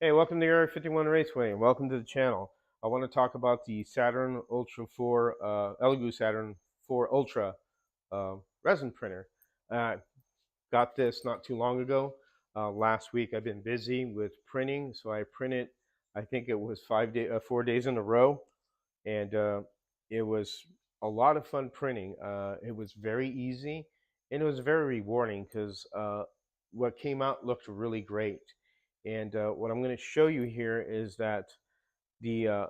Hey, welcome to Area 51 Raceway, and welcome to the channel. I want to talk about the Saturn Ultra 4, Elegoo Saturn 4 Ultra resin printer. Got this not too long ago. Last week I've been busy with printing, so I printed, I think it was 4 days in a row, and it was a lot of fun printing. It was very easy, and it was very rewarding because what came out looked really great. And what I'm going to show you here is that the uh,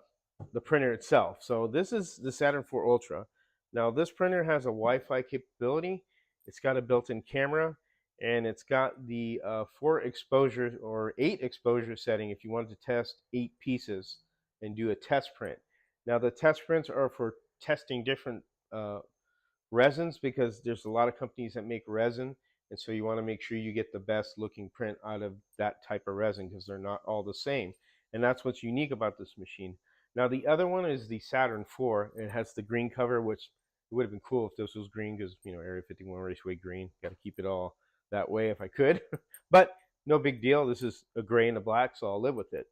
the printer itself. So this is the Saturn 4 Ultra. Now this printer has a Wi-Fi capability. It's got a built-in camera, and it's got the 4 exposure or 8 exposure setting if you wanted to test 8 pieces and do a test print. Now the test prints are for testing different resins, because there's a lot of companies that make resin, and so you want to make sure you get the best looking print out of that type of resin because they're not all the same, and that's what's unique about this machine. Now the other one is the Saturn 4. It has the green cover, which it would have been cool if this was green because, you know, Area 51 Raceway green. Got to keep it all that way if I could. But no big deal. This is a gray and a black, so I'll live with it.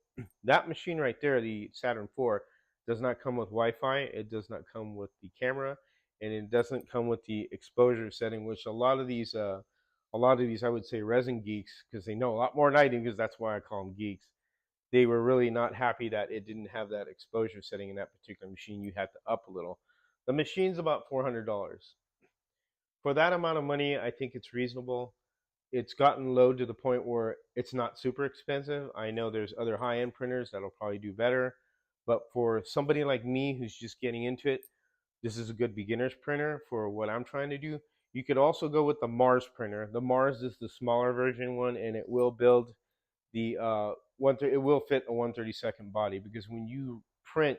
That machine right there, the Saturn 4, does not come with Wi-Fi. It does not come with the camera, and it doesn't come with the exposure setting, which a lot of these I would say resin geeks, because they know a lot more than I do, because that's why I call them geeks, they were really not happy that it didn't have that exposure setting in that particular machine. You had to up a little. The machine's about $400. For that amount of money, I think it's reasonable. It's gotten low to the point where it's not super expensive. I know there's other high-end printers that'll probably do better, but for somebody like me who's just getting into it, this is a good beginner's printer for what I'm trying to do. You could also go with the Mars printer. The Mars is the smaller version one, and it will build the it will fit a 1/32 body, because when you print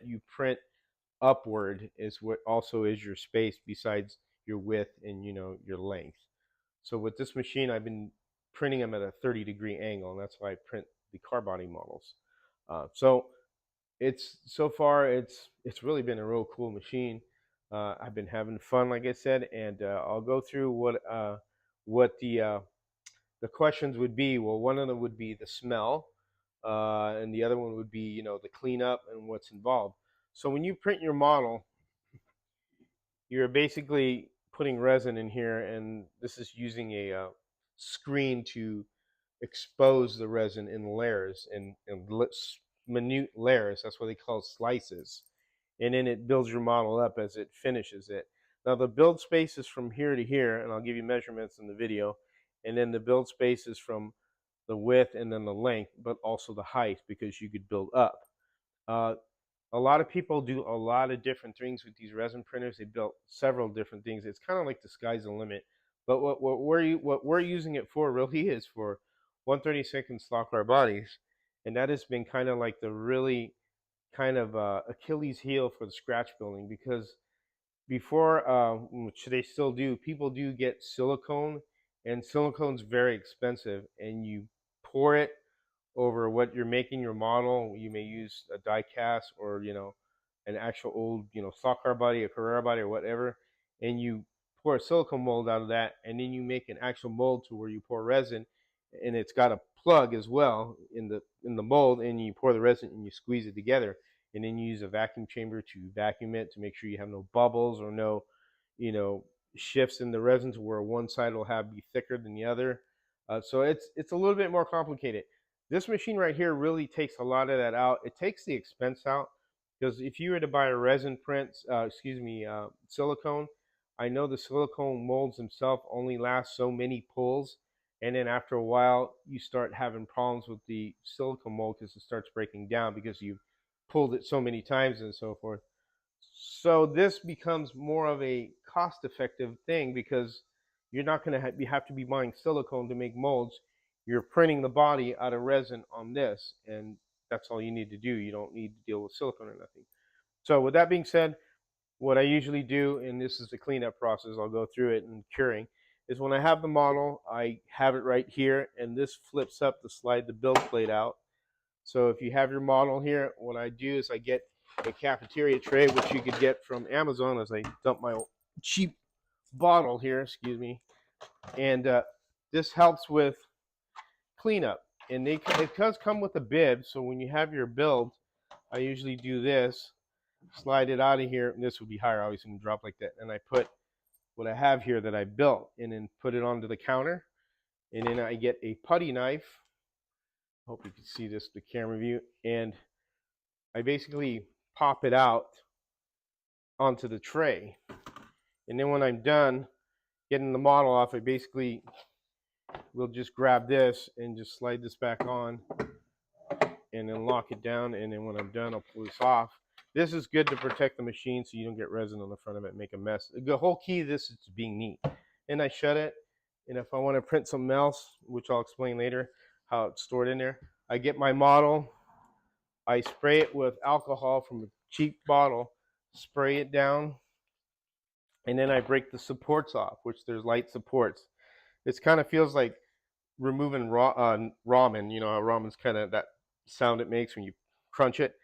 upward is what also is your space besides your width and, you know, your length. So with this machine, I've been printing them at a 30-degree angle, and that's why I print the car body models. So so far it's really been a real cool machine. I've been having fun, like I said, and I'll go through what the questions would be. Well, one of them would be the smell, and the other one would be, you know, the cleanup and what's involved. So when you print your model, you're basically putting resin in here, and this is using a screen to expose the resin in layers, in minute layers. That's what they call slices. And then it builds your model up as it finishes it. Now the build space is from here to here, and I'll give you measurements in the video. And then the build space is from the width and then the length, but also the height, because you could build up. A lot of people do a lot of different things with these resin printers. They built several different things. It's kind of like the sky's the limit. But what we're using it for really is for 1/32 stock car bodies, and that has been kind of like the really kind of Achilles heel for the scratch building, because before, which they still do, people do get silicone, and silicone's very expensive, and you pour it over what you're making your model. You may use a die cast, or, you know, an actual old, you know, stock car body, a Carrera body, or whatever, and you pour a silicone mold out of that, and then you make an actual mold to where you pour resin, and it's got a plug as well in the mold, and you pour the resin and you squeeze it together, and then you use a vacuum chamber to vacuum it to make sure you have no bubbles or no, you know, shifts in the resins where one side will be thicker than the other. So it's a little bit more complicated. This machine right here really takes a lot of that out. It takes the expense out, because if you were to buy a resin print, silicone, I know the silicone molds themselves only last so many pulls, and then after a while you start having problems with the silicone mold because it starts breaking down because you've pulled it so many times and so forth. So this becomes more of a cost-effective thing, because you're not going to have to be buying silicone to make molds. You're printing the body out of resin on this, and that's all you need to do. You don't need to deal with silicone or nothing. So with that being said, what I usually do, and this is the cleanup process, I'll go through it and curing, is when I have the model, I have it right here, and this flips up to slide the build plate out. So if you have your model here, what I do is I get a cafeteria tray, which you could get from Amazon, as I dump my cheap bottle here, excuse me, and this helps with cleanup. and it does come with a bib. So when you have your build, I usually do this, slide it out of here, and this would be higher, obviously, and drop like that. And I put what I have here that I built, and then put it onto the counter, and then I get a putty knife. Hope you can see this, the camera view, and I basically pop it out onto the tray. And then when I'm done getting the model off, I basically will just grab this and just slide this back on and then lock it down. And then when I'm done, I'll pull this off. This is good to protect the machine so you don't get resin on the front of it and make a mess. The whole key to this is being neat. And I shut it. And if I want to print something else, which I'll explain later, how it's stored in there, I get my model. I spray it with alcohol from a cheap bottle, spray it down, and then I break the supports off, which there's light supports. It kind of feels like removing ramen. You know how ramen's kind of that sound it makes when you crunch it.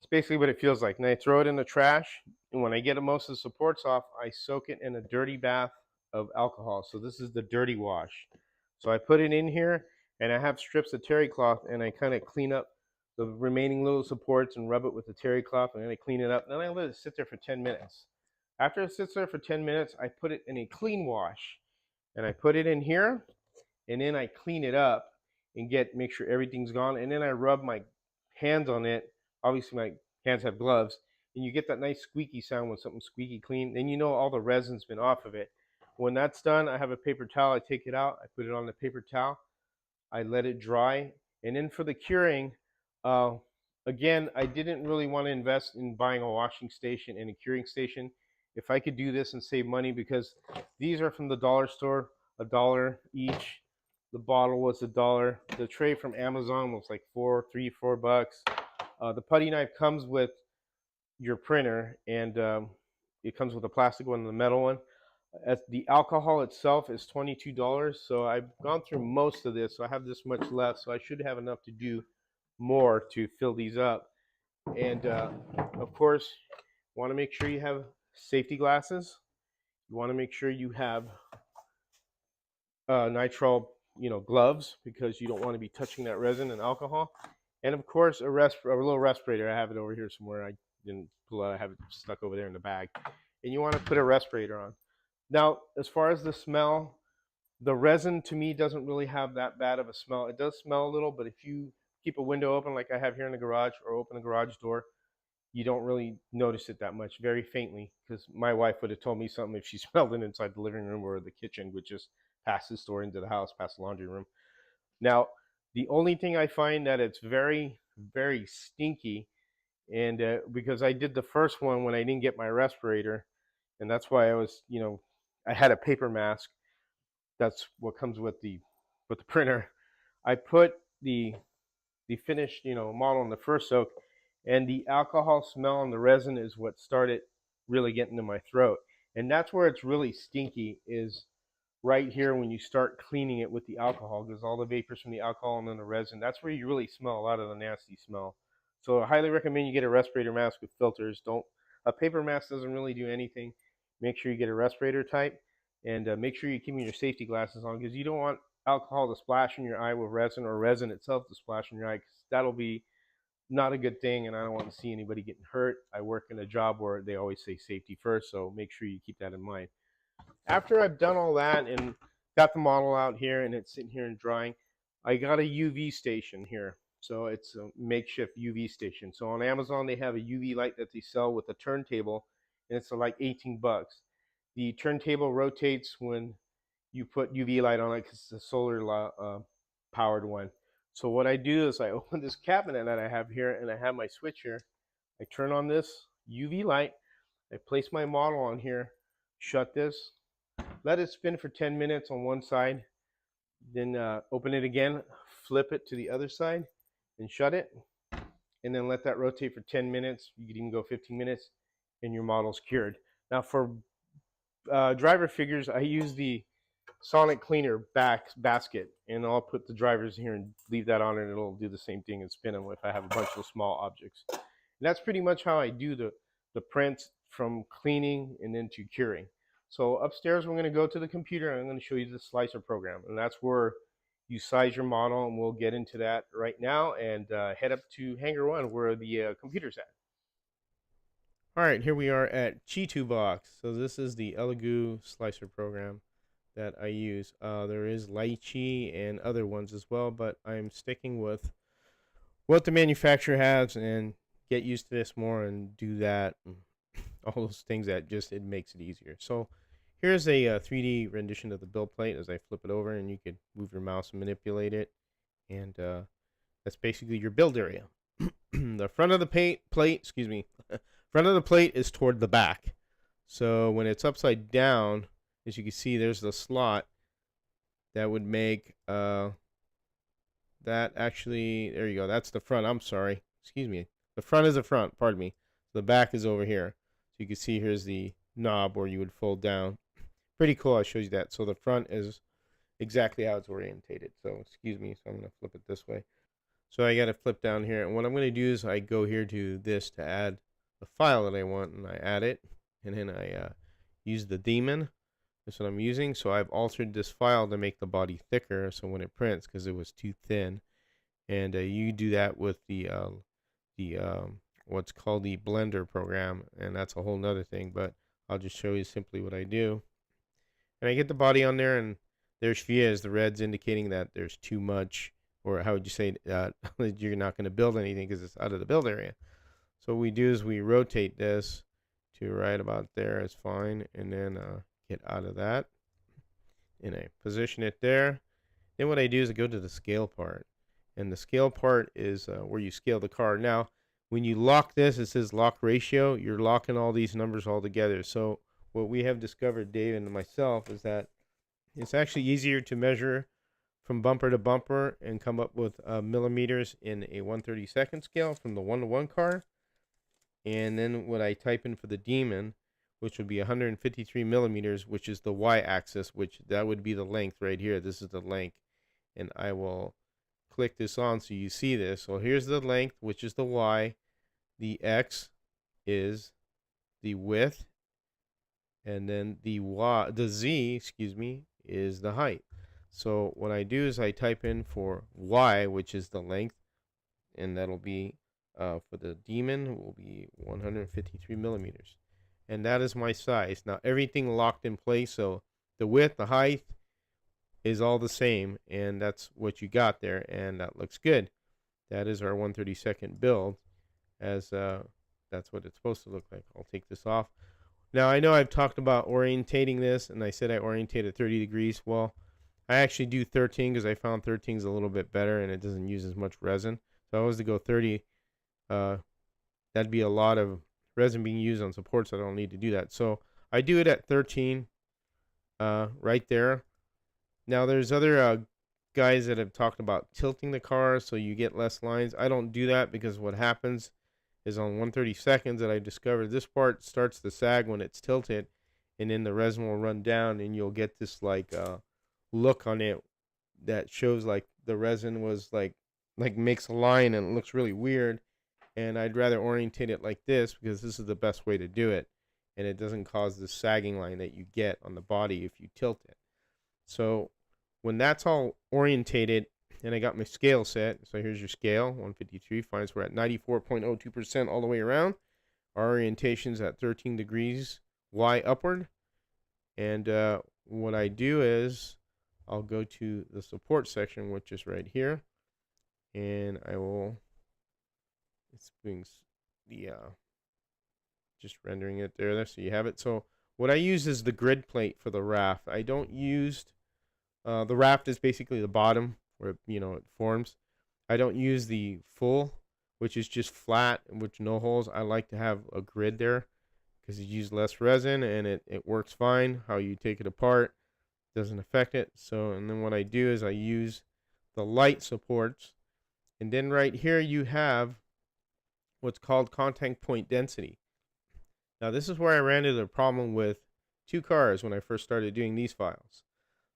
It's basically what it feels like. And I throw it in the trash, and when I get most of the supports off, I soak it in a dirty bath of alcohol. So this is the dirty wash. So I put it in here, and I have strips of terry cloth, and I kind of clean up the remaining little supports and rub it with the terry cloth, and then I clean it up. Then I let it sit there for 10 minutes. After it sits there for 10 minutes, I put it in a clean wash, and I put it in here, and then I clean it up and make sure everything's gone, and then I rub my hands on it. Obviously my hands have gloves, and you get that nice squeaky sound when something's squeaky clean. Then you know all the resin's been off of it. When that's done, I have a paper towel. I take it out, I put it on the paper towel, I let it dry, and then for the curing, again, I didn't really want to invest in buying a washing station and a curing station. If I could do this and save money, because these are from the dollar store, $1 each. The bottle was $1. The tray from Amazon was like $4 bucks. The putty knife comes with your printer, and it comes with a plastic one and the metal one. The alcohol itself is $22, so I've gone through most of this, so I have this much left, so I should have enough to do more to fill these up. And of course, you want to make sure you have safety glasses. You want to make sure you have nitrile, gloves, because you don't want to be touching that resin and alcohol. And of course, a little respirator. I have it over here somewhere. I didn't pull it. I have it stuck over there in the bag. And you want to put a respirator on. Now, as far as the smell, the resin to me doesn't really have that bad of a smell. It does smell a little, but if you keep a window open like I have here in the garage, or open a garage door, you don't really notice it that much, very faintly, because my wife would have told me something if she smelled it inside the living room or the kitchen, which just past this door into the house, past the laundry room. Now, the only thing I find that it's very, very stinky, and because I did the first one when I didn't get my respirator, and that's why I was, I had a paper mask. That's what comes with the printer. I put the finished, model in the first soak, and the alcohol smell and the resin is what started really getting to my throat. And that's where it's really stinky, is right here when you start cleaning it with the alcohol, because all the vapors from the alcohol and then the resin, that's where you really smell a lot of the nasty smell. So I highly recommend you get a respirator mask with filters. A paper mask doesn't really do anything. Make sure you get a respirator type, and make sure you're keeping your safety glasses on, because you don't want alcohol to splash in your eye with resin, or resin itself to splash in your eye, because that'll be not a good thing, and I don't want to see anybody getting hurt. I work in a job where they always say safety first, so make sure you keep that in mind. After I've done all that and got the model out here and it's sitting here and drying, I got a UV station here. So it's a makeshift UV station. So on Amazon, they have a UV light that they sell with a turntable, and it's like 18 bucks. The turntable rotates when you put UV light on it, because it's a solar powered one. So what I do is I open this cabinet that I have here, and I have my switch here. I turn on this UV light. I place my model on here, shut this, let it spin for 10 minutes on one side, then open it again, flip it to the other side, and shut it, and then let that rotate for 10 minutes. You could even go 15 minutes, and your model's cured. Now for driver figures, I use the sonic cleaner basket, and I'll put the drivers here and leave that on, and it'll do the same thing and spin them if I have a bunch of small objects. And that's pretty much how I do the prints, from cleaning and then to curing. So upstairs, we're going to go to the computer, and I'm going to show you the slicer program, and that's where you size your model, and we'll get into that right now, and head up to Hangar 1 where the computer's at. All right, here we are at G2 Box. So this is the Elegoo slicer program that I use. There is Lychee and other ones as well, but I'm sticking with what the manufacturer has and get used to this more and do that. All those things that just, it makes it easier. So here's a 3D rendition of the build plate as I flip it over, and you could move your mouse and manipulate it. And that's basically your build area. The front of the plate, excuse me, front of the plate is toward the back. So when it's upside down, as you can see, there's the slot that would make that actually, there you go, that's the front. I'm sorry, excuse me. The front is the front, pardon me. The back is over here. So you can see here's the knob where you would fold down. Pretty cool, I showed you that. So the front is exactly how it's orientated. So excuse me, so I'm going to flip it this way. So I got to flip down here, and what I'm going to do is I go here to this to add the file that I want, and I add it, and then I use the daemon. That's what I'm using. So I've altered this file to make the body thicker, so when it prints, because it was too thin. And you do that with the what's called the Blender program, and that's a whole nother thing, but I'll just show you simply what I do. And I get the body on there, and there she is. The red's indicating that there's too much, or how would you say you're not going to build anything because it's out of the build area. So what we do is we rotate this to right about there is fine, and then get out of that, and I position it there. Then what I do is I go to the scale part, and the scale part is where you scale the car. Now when you lock this, it says lock ratio. You're locking all these numbers all together. So what we have discovered, Dave and myself, is that it's actually easier to measure from bumper to bumper and come up with millimeters in a 1/32 scale from the 1:1 car. And then what I type in for the daemon, which would be 153 millimeters, which is the y-axis, which that would be the length right here. This is the length. And I will click this on so you see this. So here's the length, which is the y. The x is the width. And then the z, excuse me, is the height. So what I do is I type in for y, which is the length, and that'll be for the daemon will be 153 millimeters. And that is my size. Now everything locked in place, so the width, the height is all the same, and that's what you got there, and that looks good. That is our 1/32 build, as that's what it's supposed to look like. I'll take this off. Now I know I've talked about orientating this, and I said I orientated 30 degrees. Well, I actually do 13 because I found 13 is a little bit better and it doesn't use as much resin. So if I was to go 30, that'd be a lot of resin being used on supports. So I don't need to do that. So I do it at 13 right there. Now there's other guys that have talked about tilting the car so you get less lines. I don't do that because what happens is on 1/32 that I discovered this part starts to sag when it's tilted, and then the resin will run down and you'll get this like look on it that shows like the resin was like makes a line and it looks really weird. And I'd rather orientate it like this because this is the best way to do it, and it doesn't cause the sagging line that you get on the body if you tilt it. So when that's all orientated and I got my scale set, so here's your scale, 153, finds we're at 94.02% all the way around. Our orientation's at 13 degrees Y upward. And what I do is I'll go to the support section, which is right here, and I will, it brings the, just rendering it there, so you have it. So what I use is the grid plate for the raft. I don't use, the raft is basically the bottom where, you know, it forms. I don't use the full, which is just flat, with no holes. I like to have a grid there because you use less resin and it works fine. How you take it apart doesn't affect it. So, and then what I do is I use the light supports, and then right here you have what's called contact point density. Now this is where I ran into the problem with two cars when I first started doing these files.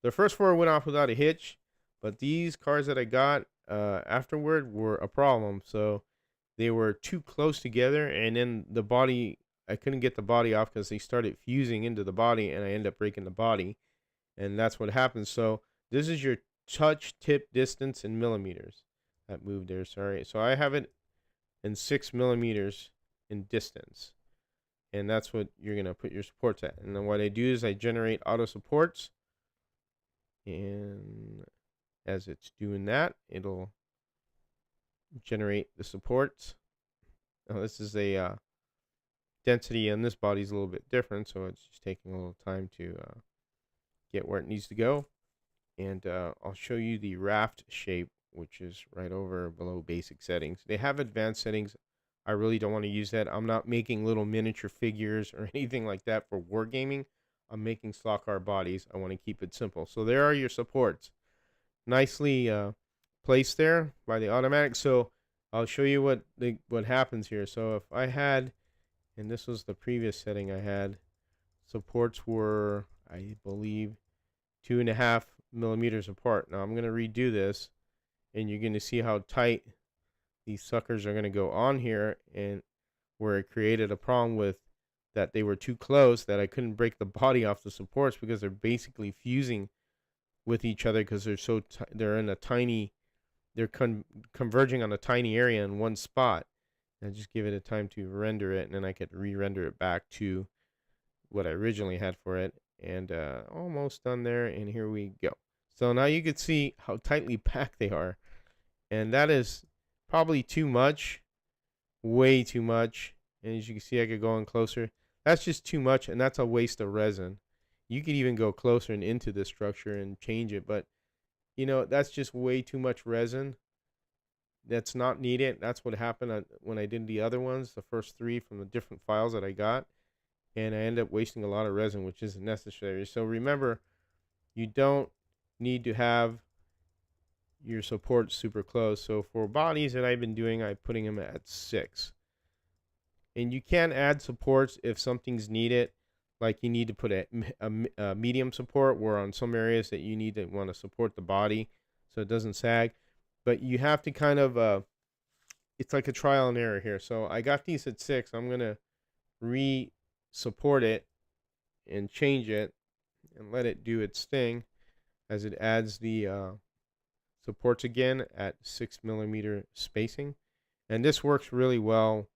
The first four went off without a hitch, but these cars that I got afterward were a problem. So they were too close together, and then the body, I couldn't get the body off because they started fusing into the body, and I ended up breaking the body. And that's what happens. So this is your touch tip distance in millimeters. That moved there, sorry. So I have it in 6 millimeters in distance. And that's what you're going to put your supports at. And then what I do is I generate auto supports. And as it's doing that, it'll generate the supports. Now this is a density on this body is a little bit different, so it's just taking a little time to get where it needs to go. And I'll show you the raft shape, which is right over below basic settings. They have advanced settings. I really don't want to use that. I'm not making little miniature figures or anything like that for wargaming. I'm making slot car bodies. I want to keep it simple. So there are your supports. Nicely placed there by the automatic. So I'll show you what happens here. So if I had, and this was the previous setting I had, supports were, I believe, 2.5 millimeters apart. Now I'm going to redo this, and you're going to see how tight these suckers are going to go on here, and where it created a problem with that they were too close, that I couldn't break the body off the supports because they're basically fusing with each other because they're in a tiny, they're converging on a tiny area in one spot. And just give it a time to render it, and then I could re-render it back to what I originally had for it. And almost done there, and here we go. So now you can see how tightly packed they are, and that is probably too much, way too much. And as you can see, I could go in closer. That's just too much, and that's a waste of resin. You could even go closer and into the structure and change it, but you know, that's just way too much resin. That's not needed. That's what happened when I did the other ones, the first 3 from the different files that I got, and I ended up wasting a lot of resin, which isn't necessary. So remember, you don't need to have your support super close. So for bodies that I've been doing, I'm putting them at 6. And you can add supports if something's needed, like you need to put a medium support, where on some areas that you need to want to support the body so it doesn't sag. But you have to kind of, it's like a trial and error here. So I got these at 6. I'm going to re-support it and change it and let it do its thing as it adds the supports again at 6 millimeter spacing. And this works really well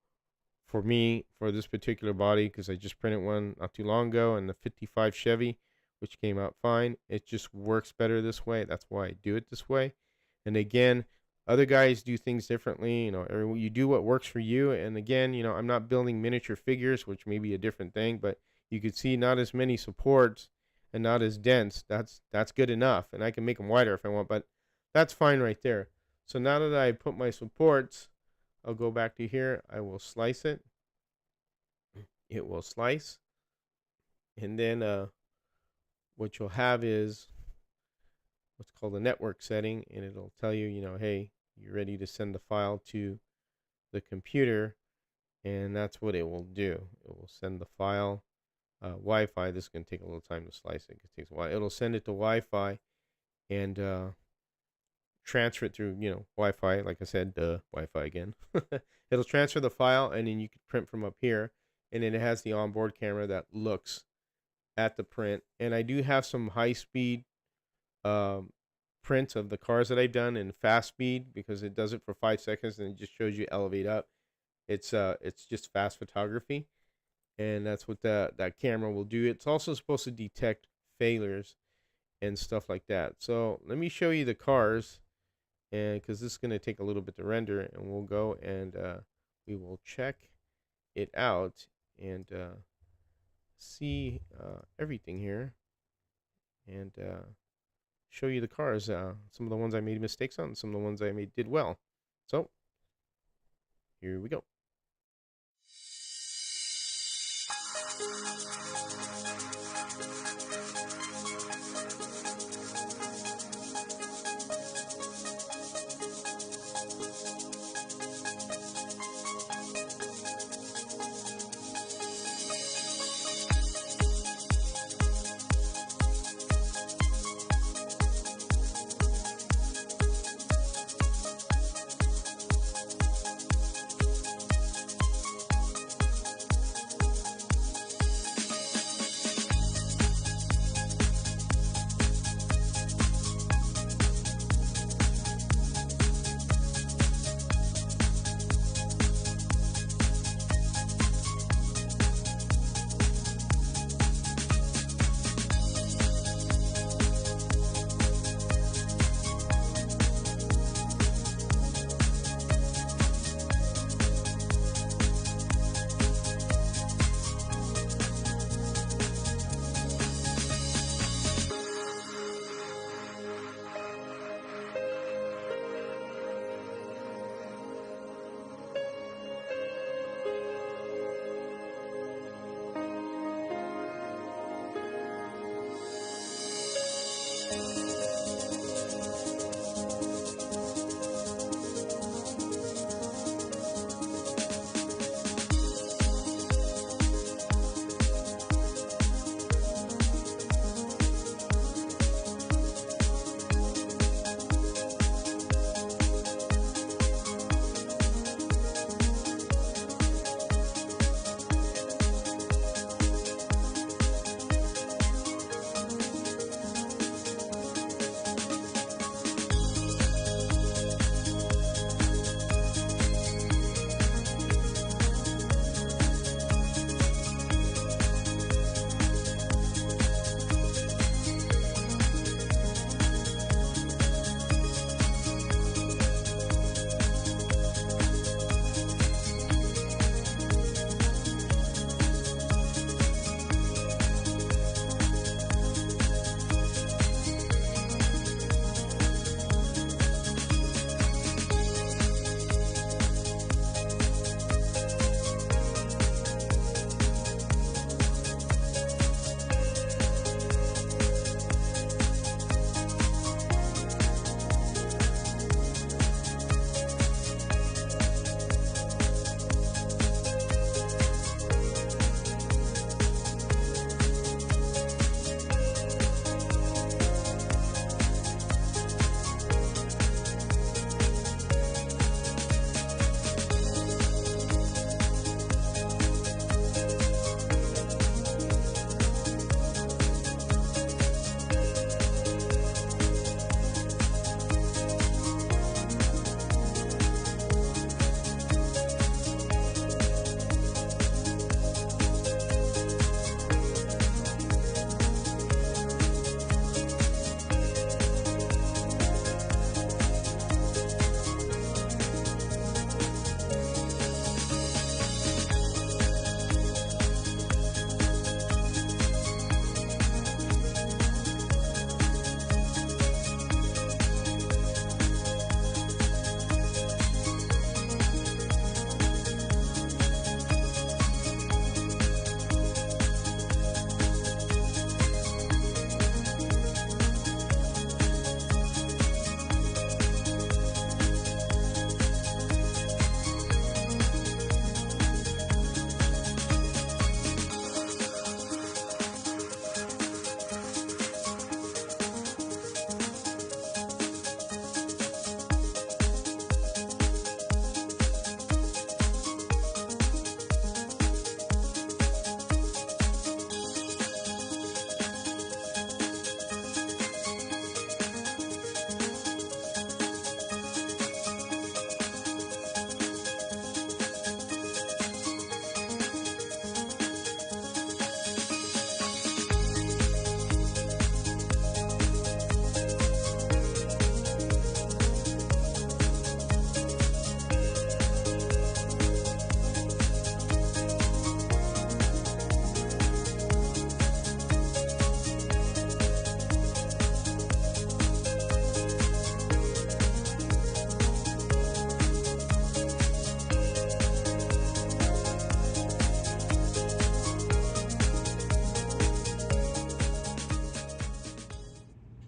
for me for this particular body because I just printed one not too long ago in the 55 Chevy, which came out fine. It just works better this way. That's why I do it this way. And again, other guys do things differently. You know, you do what works for you. And again, you know, I'm not building miniature figures, which may be a different thing, but you could see not as many supports and not as dense. That's good enough. And I can make them wider if I want, but that's fine right there. So now that I put my supports, I'll go back to here. I will slice it. It will slice. And then what you'll have is what's called a network setting, and it'll tell you, you know, hey, you're ready to send the file to the computer, and that's what it will do. It will send the file Wi-Fi. This is going to take a little time to slice it. It takes a while. It'll send it to Wi-Fi and transfer it through, you know, Wi-Fi. Like I said, Wi-Fi again. It'll transfer the file, and then you can print from up here, and then it has the onboard camera that looks at the print. And I do have some high-speed prints of the cars that I've done in fast speed because it does it for 5 seconds and it just shows you elevate up. It's just fast photography, and that's what that camera will do. It's also supposed to detect failures and stuff like that. So let me show you the cars, and because this is going to take a little bit to render, and we'll go and we will check it out and see everything here, and show you the cars, some of the ones I made mistakes on, some of the ones I did well. So here we go.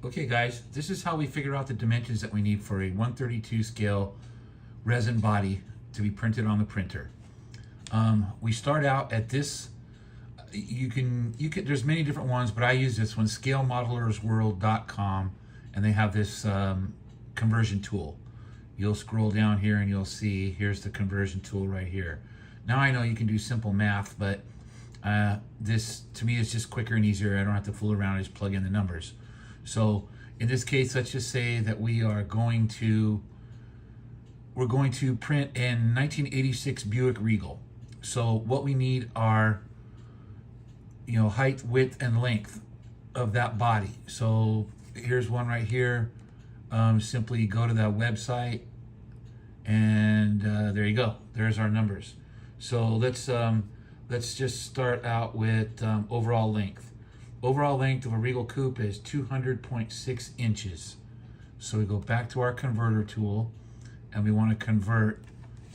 Okay guys, this is how we figure out the dimensions that we need for a 132 scale resin body to be printed on the printer. We start out at this, you can, there's many different ones, but I use this one, scalemodelersworld.com, and they have this conversion tool. You'll scroll down here and you'll see, here's the conversion tool right here. Now I know you can do simple math, but this to me is just quicker and easier. I don't have to fool around, I just plug in the numbers. So in this case, let's just say that we're going to print in 1986 Buick Regal. So what we need are, height, width, and length of that body. So here's one right here. Simply go to that website, and there you go. There's our numbers. So let's just start out with overall length. Overall length of a Regal Coupe is 200.6 inches. So we go back to our converter tool, and we want to convert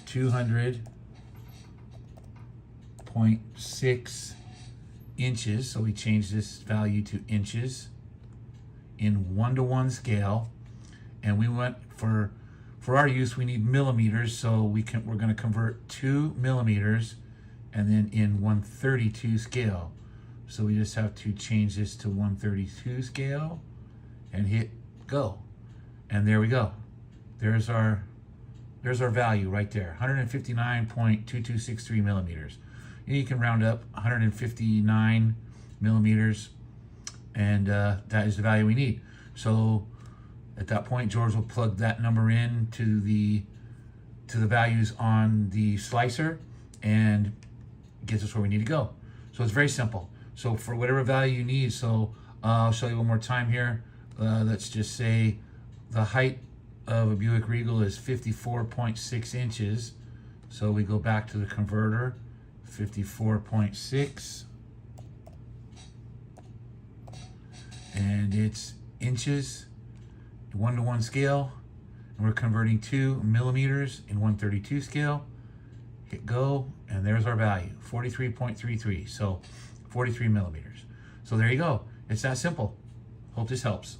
200.6 inches. So we change this value to inches in 1-to-1 scale, and we went for our use we need millimeters, so we're going to convert 2 millimeters, and then in 132 scale. So we just have to change this to 132 scale and hit go, and there we go. There's our value right there, 159.2263 millimeters. You can round up 159 millimeters, and that is the value we need. So at that point, George will plug that number in to the values on the slicer and gets us where we need to go. So it's very simple. So for whatever value you need, so I'll show you one more time here. Let's just say the height of a Buick Regal is 54.6 inches. So we go back to the converter, 54.6, and it's inches, 1-to-1 scale, and we're converting 2 millimeters in 132 scale. Hit go, and there's our value, 43.33, so 43 millimeters. So there you go. It's that simple. Hope this helps.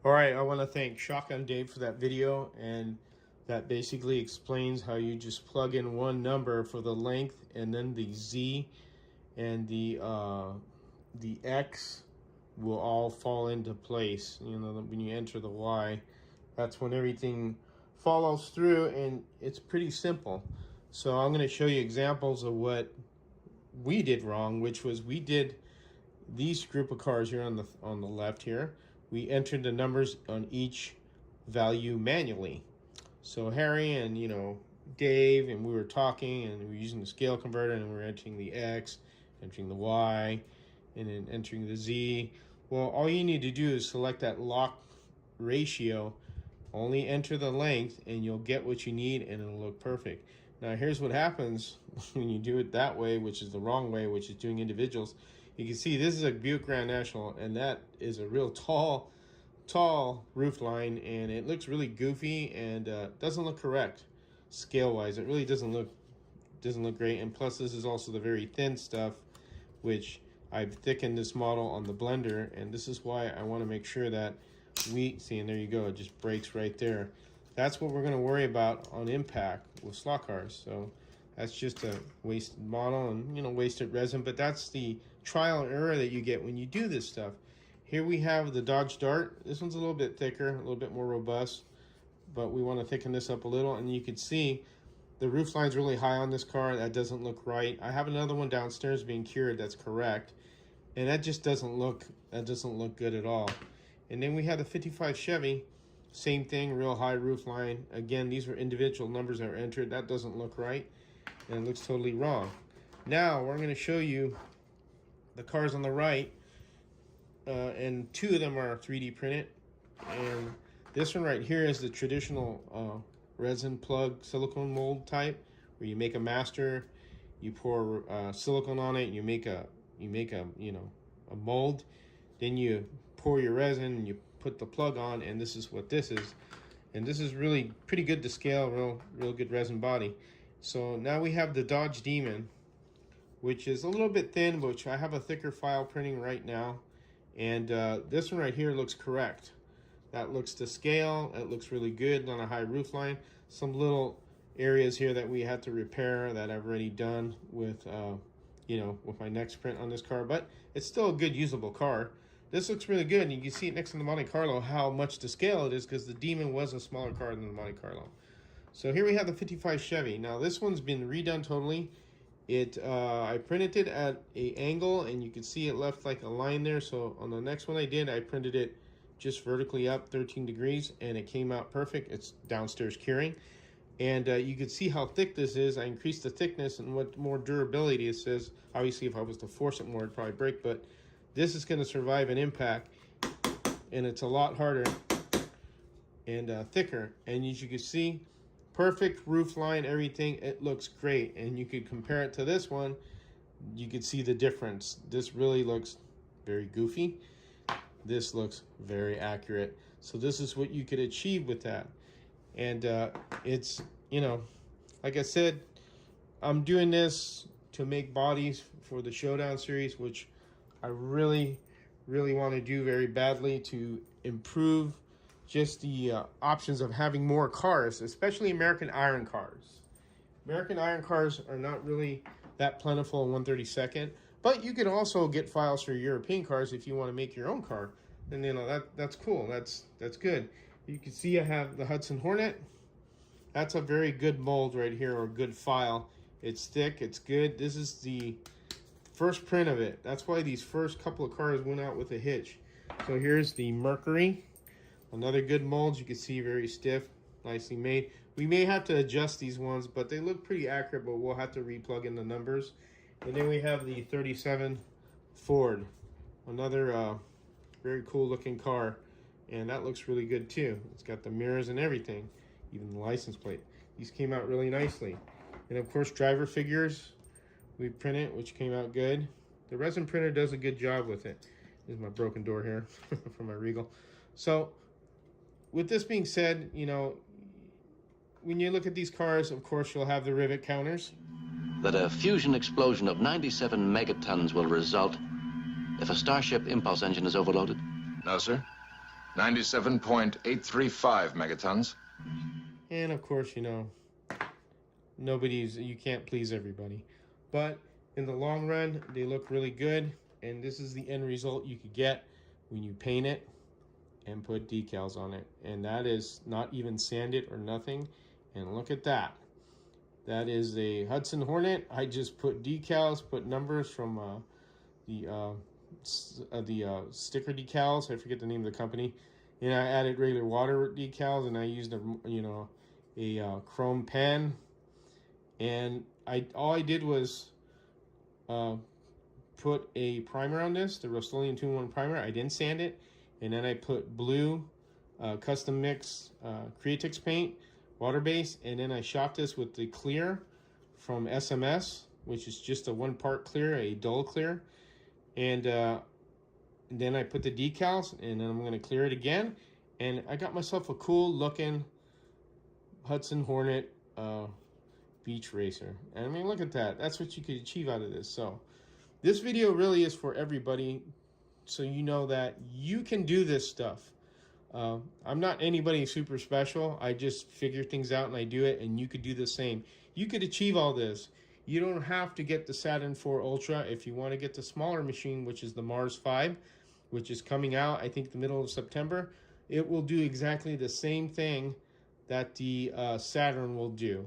All right, I want to thank Shotgun Dave for that video, and that basically explains how you just plug in one number for the length, and then the Z and the X will all fall into place. When you enter the Y, that's when everything follows through, and it's pretty simple. So I'm going to show you examples of what we did wrong, which was we did these group of cars here on the left here. We entered the numbers on each value manually. So Harry and Dave, and we were talking, and we were using the scale converter, and we were entering the X, entering the Y, and then entering the Z. Well, all you need to do is select that lock ratio, only enter the length, and you'll get what you need, and it'll look perfect. Now here's what happens when you do it that way, which is the wrong way, which is doing individuals. You can see this is a Buick Grand National, and that is a real tall roof line, and it looks really goofy and doesn't look correct scale wise. It really doesn't look great. And plus, this is also the very thin stuff, which I've thickened this model on the blender, and this is why I want to make sure that we see, and there you go, it just breaks right there. That's what we're going to worry about on impact with slot cars. So that's just a wasted model and wasted resin, but that's the trial and error that you get when you do this stuff. Here we have the Dodge Dart. This one's a little bit thicker, a little bit more robust, but we want to thicken this up a little, and you can see the roof line's really high on this car. That doesn't look right. I have another one downstairs being cured that's correct, and that just doesn't look good at all. And then we have the 55 Chevy, same thing, real high roof line. Again, these were individual numbers that were entered. That doesn't look right, and it looks totally wrong. Now we're going to show you the cars on the right, and 2 of them are 3D printed, and this one right here is the traditional resin plug silicone mold type, where you make a master, you pour silicone on it, and you make a mold, then you pour your resin and you put the plug on, and this is what this is. And this is really pretty good to scale, real good resin body. So now we have the Dodge Demon, which is a little bit thin, which I have a thicker file printing right now, And this one right here looks correct. That looks to scale. It looks really good on a high roof line. Some little areas here that we had to repair that I've already done with, with my next print on this car, but it's still a good usable car. This looks really good, and you can see it next to the Monte Carlo how much to scale it is, because the Demon was a smaller car than the Monte Carlo. So here we have the 55 Chevy. Now this one's been redone totally. I printed it at an angle, and you can see it left like a line there. So on the next one I did, I printed it just vertically up 13 degrees, and it came out perfect. It's downstairs curing. And you can see how thick this is. I increased the thickness and what more durability it says. Obviously, if I was to force it more, it'd probably break, but this is going to survive an impact, and it's a lot harder and thicker. And as you can see, perfect roof line, everything. It looks great, and you could compare it to this one. You could see the difference. This really looks very goofy. This looks very accurate. So this is what you could achieve with that. And it's, like I said, I'm doing this to make bodies for the Showdown series, which I really, really want to do very badly to improve just the options of having more cars, especially American iron cars. American iron cars are not really that plentiful in 132nd, but you can also get files for European cars if you want to make your own car. And that's cool. That's good. You can see I have the Hudson Hornet. That's a very good mold right here, or good file. It's thick, it's good. This is the first print of it. That's why these first couple of cars went out with a hitch. So here's the Mercury. Another good mold. You can see very stiff, nicely made. We may have to adjust these ones, but they look pretty accurate, but we'll have to replug in the numbers. And then we have the 37 Ford. Another very cool looking car. And that looks really good too. It's got the mirrors and everything, even the license plate. These came out really nicely. And of course, driver figures, we print it, which came out good. The resin printer does a good job with it. There's my broken door here for my Regal. So with this being said, when you look at these cars, of course, you'll have the rivet counters. That a fusion explosion of 97 megatons will result if a Starship impulse engine is overloaded? No, sir. 97.835 megatons. And of course, you can't please everybody. But in the long run, they look really good. And this is the end result you could get when you paint it and put decals on it. And that is not even sanded or nothing. And look at that. That is a Hudson Hornet. I just put decals, put numbers from the sticker decals. I forget the name of the company. And I added regular water decals, and I used a chrome pen. And all I did was put a primer on this, the Rust-Oleum 2-in-1 primer. I didn't sand it. And then I put blue custom mix Creatix paint, water base, and then I shot this with the clear from SMS, which is just a 1-part clear, a dull clear. And then I put the decals, and then I'm going to clear it again. And I got myself a cool looking Hudson Hornet beach racer. And I mean, look at that. That's what you could achieve out of this. So this video really is for everybody, so you know that you can do this stuff. I'm not anybody super special. I just figure things out and I do it, and you could do the same. You could achieve all this. You don't have to get the Saturn IV Ultra. If you want to get the smaller machine, which is the Mars 5, which is coming out, I think, the middle of September, it will do exactly the same thing that the Saturn will do.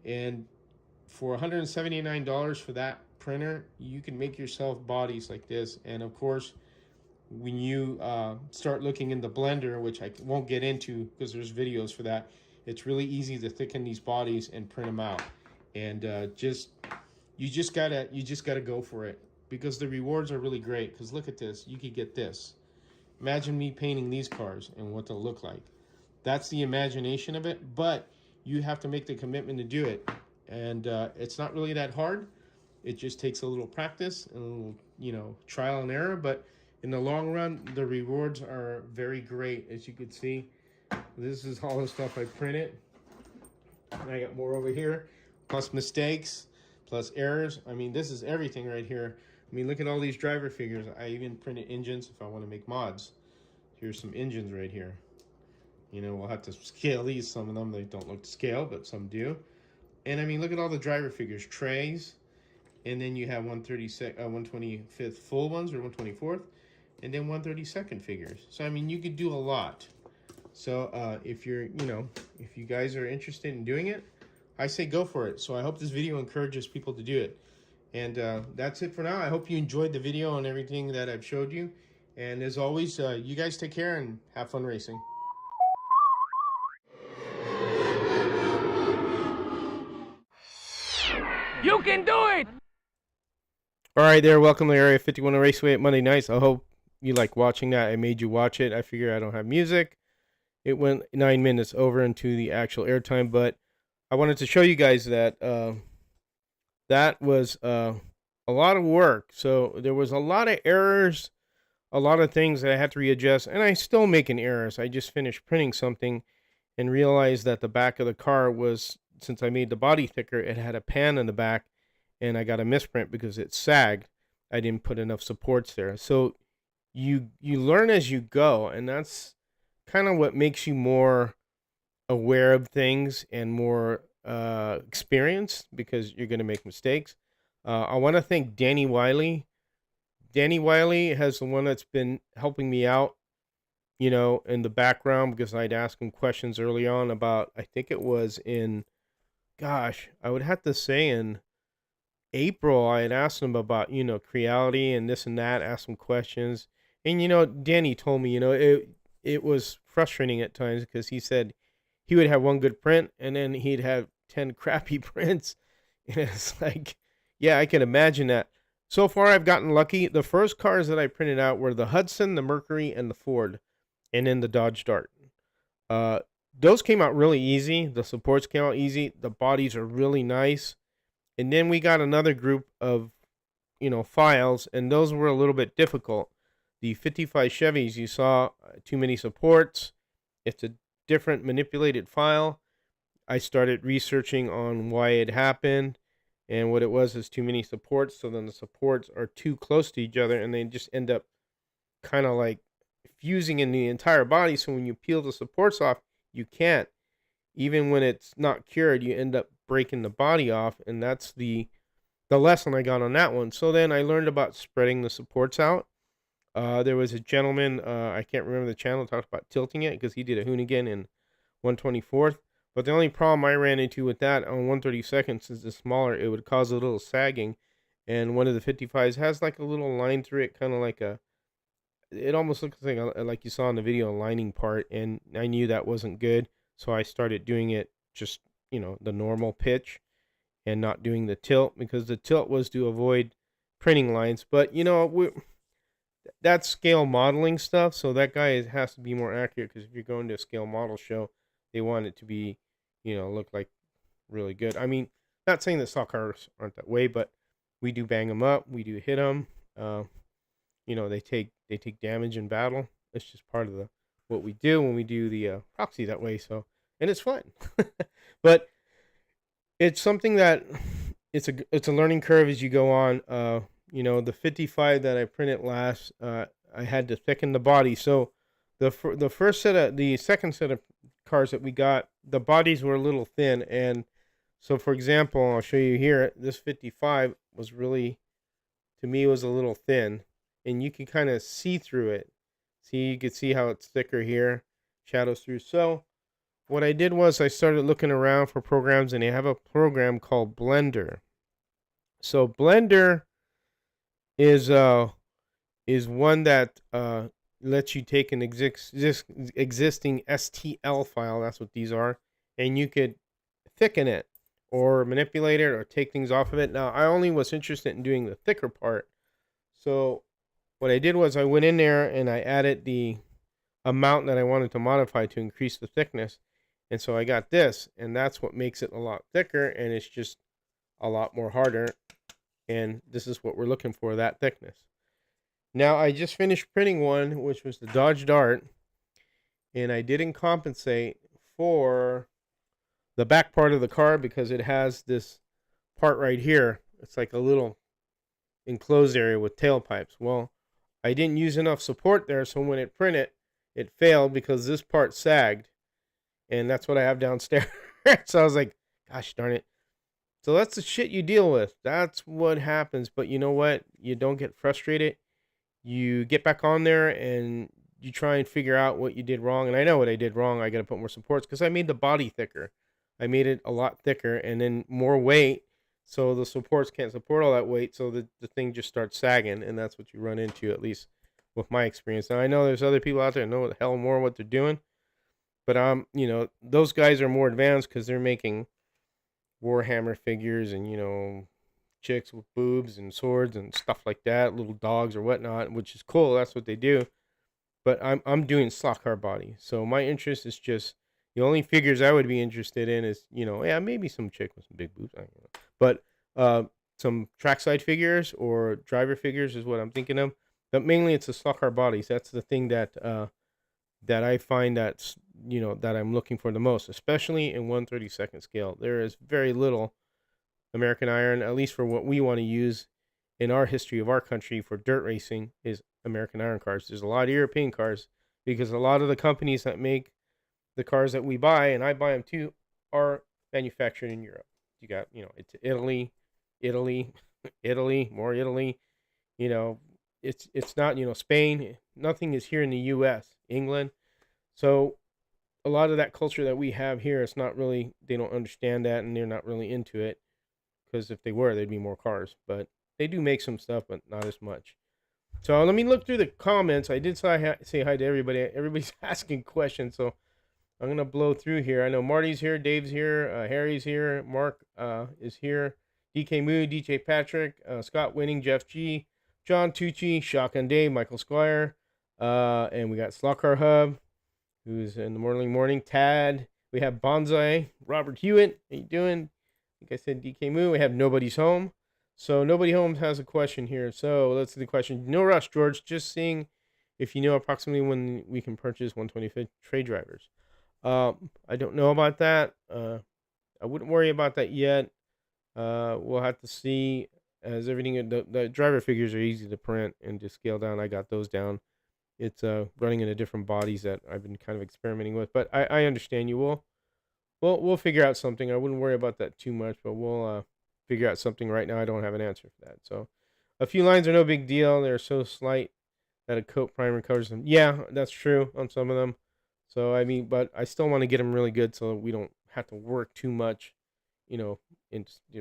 And for $179 for that printer, you can make yourself bodies like this. And of course, when you start looking in the blender, which I won't get into because there's videos for that, it's really easy to thicken these bodies and print them out. And you just gotta go for it, because the rewards are really great. Because look at this, you could get this. Imagine me painting these cars and what they'll look like. That's the imagination of it, but you have to make the commitment to do it. And it's not really that hard. It just takes a little practice and a little, trial and error. But in the long run, the rewards are very great. As you can see, this is all the stuff I printed. And I got more over here, plus mistakes, plus errors. I mean, this is everything right here. I mean, look at all these driver figures. I even printed engines if I want to make mods. Here's some engines right here. You know, we'll have to scale these. Some of them, they don't look to scale, but some do. And I mean, look at all the driver figures, trays, and then you have 125th full ones or 124th, and then 132nd figures. So I mean, you could do a lot. So if you're, if you guys are interested in doing it, I say go for it. So I hope this video encourages people to do it. And that's it for now. I hope you enjoyed the video and everything that I've showed you. And as always, you guys take care and have fun racing. You can do it! All right, there. Welcome to Area 51 Raceway at Monday nights. I hope you like watching that. I made you watch it. I figure I don't have music. It went 9 minutes over into the actual airtime, but I wanted to show you guys that that was a lot of work. So there was a lot of errors, a lot of things that I had to readjust, and I still making errors. I just finished printing something and realized that the back of the car was, since I made the body thicker, it had a pan in the back, and I got a misprint because it sagged. I didn't put enough supports there. So you learn as you go, and that's kind of what makes you more aware of things and more experienced, because you're going to make mistakes. I want to thank Danny Wiley. Danny Wiley has the one that's been helping me out, in the background, because I'd ask him questions early on about, I think it was in, gosh, I would have to say in April, I had asked him about, Creality and this and that, asked him questions. And, Danny told me, it was frustrating at times, because he said he would have one good print and then he'd have 10 crappy prints. And it's like, yeah, I can imagine that. So far, I've gotten lucky. The first cars that I printed out were the Hudson, the Mercury, and the Ford, and then the Dodge Dart. Those came out really easy. The supports came out easy. The bodies are really nice. And then we got another group of, files, and those were a little bit difficult. The 55 Chevys, you saw too many supports. It's a different manipulated file. I started researching on why it happened, and what it was is too many supports. So then the supports are too close to each other, and they just end up kind of like fusing in the entire body. So when you peel the supports off, you can't. Even when it's not cured, you end up breaking the body off, and that's the lesson I got on that one. So then I learned about spreading the supports out. There was a gentleman, I can't remember the channel, talked about tilting it, because he did a Hoonigan in 124th. But the only problem I ran into with that on 132nd, since it's smaller, it would cause a little sagging. And one of the 55s has like a little line through it, kind of like it almost looks like you saw in the video, a lining part. And I knew that wasn't good. So I started doing it just, the normal pitch and not doing the tilt, because the tilt was to avoid printing lines. But, that's scale modeling stuff. So that guy has to be more accurate, because if you're going to a scale model show, they want it to be, look like really good. I mean, not saying that stock cars aren't that way, but we do bang them up. We do hit them. They take damage in battle. It's just part of what we do when we do the proxy that way. So, and it's fun, but it's something that it's a learning curve as you go on. The 55 that I printed last, I had to thicken the body. So the second set of cars that we got, the bodies were a little thin. And so, for example, I'll show you here, this 55 was really, to me, was a little thin, and you can kind of see through it. See, you can see how it's thicker here, shadows through. So what I did was I started looking around for programs, and they have a program called Blender. So Blender is one that lets you take an existing STL file, that's what these are, and you could thicken it or manipulate it or take things off of it. Now, I only was interested in doing the thicker part. So what I did was I went in there and I added the amount that I wanted to modify to increase the thickness. And so I got this, and that's what makes it a lot thicker, and it's just a lot more harder. And this is what we're looking for, that thickness. Now, I just finished printing one, which was the Dodge Dart, and I didn't compensate for the back part of the car, because it has this part right here. It's like a little, enclosed area with tailpipes. Well, I didn't use enough support there, so when it printed, it failed because this part sagged, and that's what I have downstairs. So I was like, gosh darn it. So that's the shit you deal with. That's what happens. But you know what? You don't get frustrated. You get back on there and you try and figure out what you did wrong. And I know what I did wrong. I got to put more supports because I made the body thicker. I made it a lot thicker and then more weight. So the supports can't support all that weight. So the thing just starts sagging. And that's what you run into, at least with my experience. Now, I know there's other people out there that know the hell more what they're doing. But, those guys are more advanced because they're making Warhammer figures and, chicks with boobs and swords and stuff like that, little dogs or whatnot, which is cool. That's what they do. But I'm doing slot car body. So my interest is just the only figures I would be interested in is, maybe some chick with some big boobs. I don't know. But some trackside figures or driver figures is what I'm thinking of. But mainly it's the slot car bodies. That's the thing that I find that I'm looking for the most, especially in 1/32 scale. There is very little American iron, at least for what we want to use in our history of our country for dirt racing, is American iron cars. There's a lot of European cars because a lot of the companies that make the cars that we buy, and I buy them too, are manufactured in Europe. You got, it's Italy, Italy, more Italy. It's not, Spain. Nothing is here in the U.S., England. So a lot of that culture that we have here, it's not really, they don't understand that and they're not really into it. Because if they were, there'd be more cars. But they do make some stuff, but not as much. So let me look through the comments. I did say hi to everybody. Everybody's asking questions, so I'm going to blow through here. I know Marty's here, Dave's here, Harry's here, Mark is here, DK Moo, DJ Patrick, Scott Winning, Jeff G, John Tucci, Shotgun Dave, Michael Squire, and we got Slotcar Hub, who's in the morning, Tad. We have Bonsai, Robert Hewitt. How you doing? I think I said DK Moo. We have Nobody's Home. So Nobody Home has a question here. So let's see the question. No rush, George. Just seeing if you know approximately when we can purchase 125 trade drivers. I don't know about that. I wouldn't worry about that yet. We'll have to see as everything. The driver figures are easy to print and to scale down. I got those down. It's running into different bodies that I've been kind of experimenting with. But I understand you will. We'll figure out something. I wouldn't worry about that too much, but we'll figure out something. Right now I don't have an answer for that. So a few lines are no big deal. They're so slight that a coat primer covers them. Yeah, that's true on some of them. So, but I still want to get them really good so we don't have to work too much, in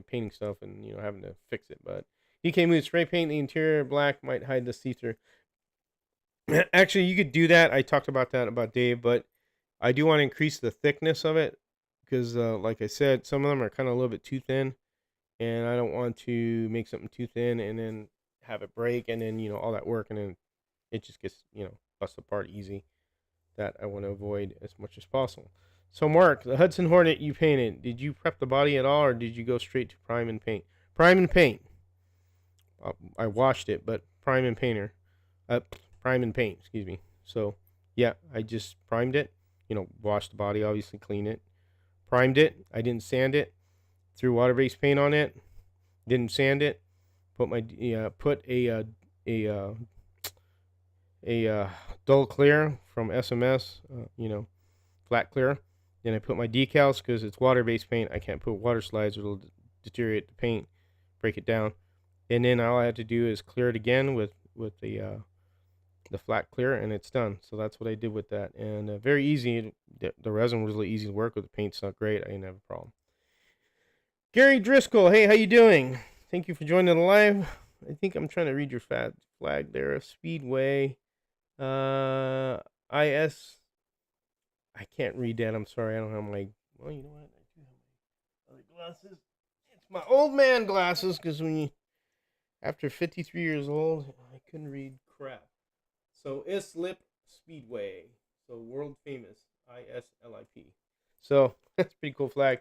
painting stuff and, having to fix it. But DK Mood, spray paint the interior black might hide the see-through. Actually, you could do that. I talked about that about Dave, but I do want to increase the thickness of it. Because, like I said, some of them are kind of a little bit too thin, and I don't want to make something too thin and then have it break, and then all that work, and then it just gets bust apart easy. That I want to avoid as much as possible. So, Mark, the Hudson Hornet you painted, did you prep the body at all, or did you go straight to prime and paint? Prime and paint. I washed it, but prime and paint. Excuse me. So, yeah, I just primed it. Washed the body, obviously, clean it. Primed it. I didn't sand it. Threw water-based paint on it. Didn't sand it. Put a dull clear from SMS. Flat clear. Then I put my decals because it's water-based paint. I can't put water slides; it'll deteriorate the paint, break it down. And then all I have to do is clear it again with the flat clear, and it's done. So that's what I did with that, and very easy. The resin was really easy to work with. The paint's not great. I didn't have a problem. Gary Driscoll, hey, how you doing? Thank you for joining the live. I think I'm trying to read your flag there. Speedway, IS. I can't read that. I'm sorry. I don't have my. Well, you know what? I do have my other glasses. It's my old man glasses because after 53 years old, I couldn't read crap. So Islip Speedway, so world famous, ISLIP. So that's a pretty cool flag.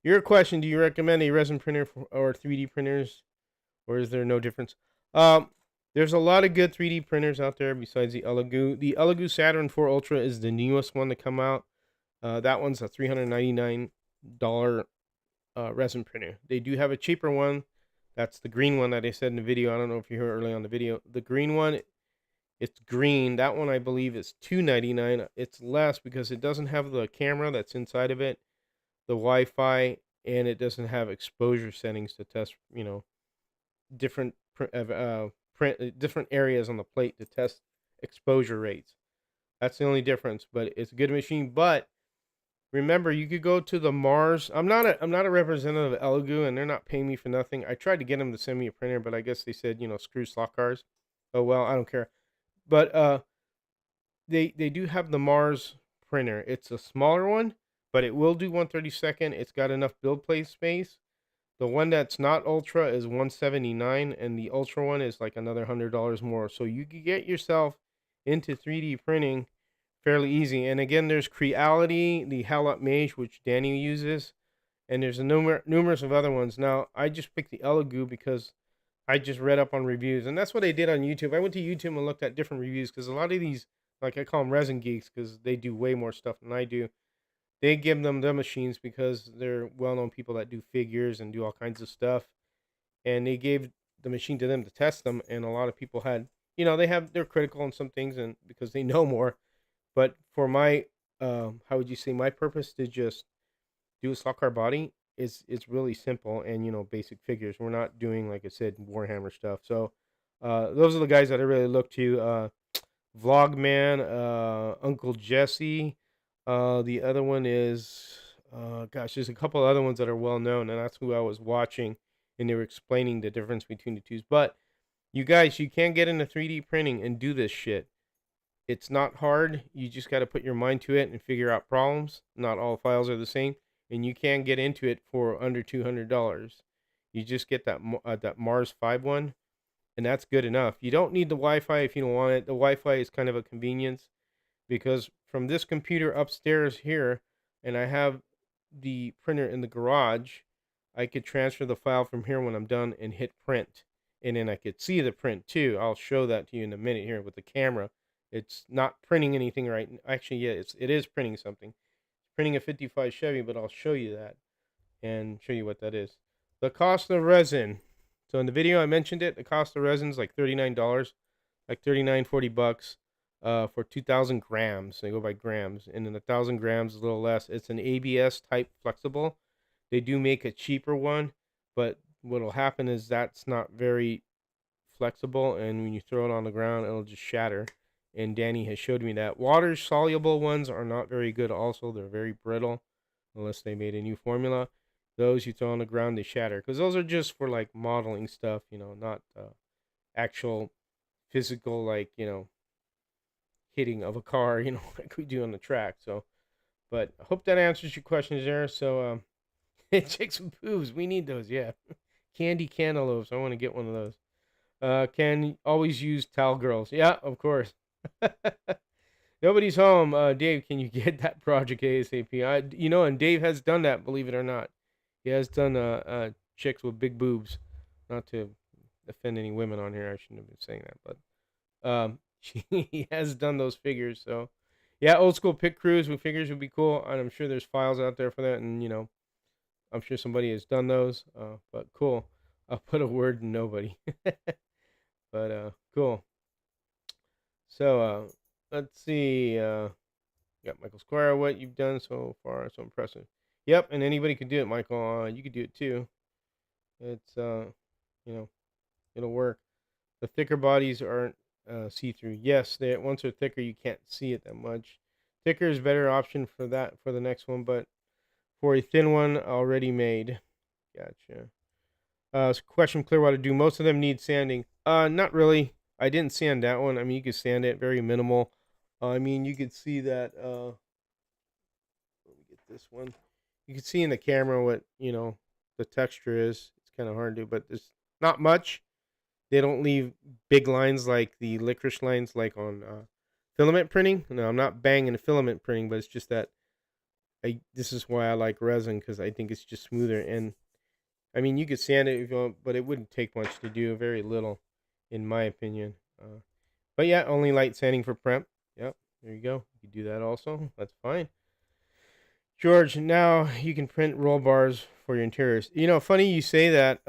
Your question: do you recommend a resin printer or 3D printers, or is there no difference? There's a lot of good 3D printers out there besides the Elegoo. The Elegoo Saturn 4 Ultra is the newest one to come out. That one's a $399 resin printer. They do have a cheaper one That's the green one that I said in the video. I don't know if you heard early on the video. The green one, it's green. That one I believe is $2.99. It's less because it doesn't have the camera that's inside of it, the Wi-Fi, and it doesn't have exposure settings to test, different different areas on the plate to test exposure rates. That's the only difference, but it's a good machine. But remember, you could go to the Mars. I'm not a representative of Elegoo, and they're not paying me for nothing. I tried to get them to send me a printer, but I guess they said, screw slot cars. Oh well, I don't care. But they do have the Mars printer. It's a smaller one, but it will do 132nd. It's got enough build plate space. The one that's not Ultra is 179, and the Ultra one is like another $100 more. So you can get yourself into 3D printing fairly easy. And again, there's Creality, the Halop Mage, which Danny uses, and there's a numerous of other ones. Now, I just picked the Elegoo because I just read up on reviews, and that's what I did on YouTube. I went to YouTube and looked at different reviews because a lot of these, like I call them resin geeks because they do way more stuff than I do. They give them the machines because they're well-known people that do figures and do all kinds of stuff, and they gave the machine to them to test them. And a lot of people had, they're critical on some things, and because they know more. But for my, how would you say, my purpose to just do a slot car body is it's really simple and basic figures. We're not doing, like I said, Warhammer stuff. So those are the guys that I really look to. Vlogman, Uncle Jesse. The other one is, gosh, there's a couple other ones that are well known, and that's who I was watching, and they were explaining the difference between the twos. But you guys, you can get into 3D printing and do this shit. It's not hard. You just got to put your mind to it and figure out problems. Not all files are the same, and you can get into it for under $200. You just get that Mars 5 one, and that's good enough. You don't need the Wi-Fi if you don't want it. The Wi-Fi is kind of a convenience because from this computer upstairs here, and I have the printer in the garage, I could transfer the file from here when I'm done and hit print, and then I could see the print too. I'll show that to you in a minute here with the camera. It's not printing anything right now. Actually, yeah, it is printing something. It's printing a 55 Chevy, but I'll show you that and show you what that is. The cost of resin. So in the video I mentioned it. The cost of resin is like $39, like 39, 40 bucks for 2,000 grams. They go by grams, and then 1,000 grams is a little less. It's an ABS type flexible. They do make a cheaper one, but what'll happen is that's not very flexible, and when you throw it on the ground, it'll just shatter. And Danny has showed me that. Water soluble ones are not very good also. They're very brittle unless they made a new formula. Those you throw on the ground, they shatter because those are just for like modeling stuff, not actual physical, like, hitting of a car, like we do on the track. So, but I hope that answers your questions there. So, chicks and boobs, we need those, yeah. Candy cantaloupes, I want to get one of those. Can always use towel girls. Yeah, of course. Nobody's home. Dave, can you get that project ASAP? And Dave has done that, believe it or not. He has done chicks with big boobs. Not to offend any women on here, I shouldn't have been saying that, but he has done those figures. So yeah, old school pit crews with figures would be cool, and I'm sure there's files out there for that, and I'm sure somebody has done those. But cool. I'll put a word in nobody. But cool. So let's see. Got Michael Squire. What you've done so far, so impressive. Yep, and anybody could do it, Michael. You could do it too. It's it'll work. The thicker bodies aren't see-through. Yes, once they're thicker, you can't see it that much. Thicker is a better option for that for the next one, but for a thin one already made. Gotcha. Question Clearwater: do most of them need sanding? Not really. I didn't sand that one. I mean, you could sand it, very minimal. I mean, you could see that. Let me get this one. You can see in the camera what the texture is. It's kind of hard to do, but there's not much. They don't leave big lines like the licorice lines, like on filament printing. No, I'm not banging filament printing, but it's just that this is why I like resin, because I think it's just smoother. And I mean, you could sand it if you want, but it wouldn't take much to do. Very little, in my opinion. But yeah, only light sanding for prep. Yep, there you go. You can do that also. That's fine. George, now you can print roll bars for your interiors. Funny you say that.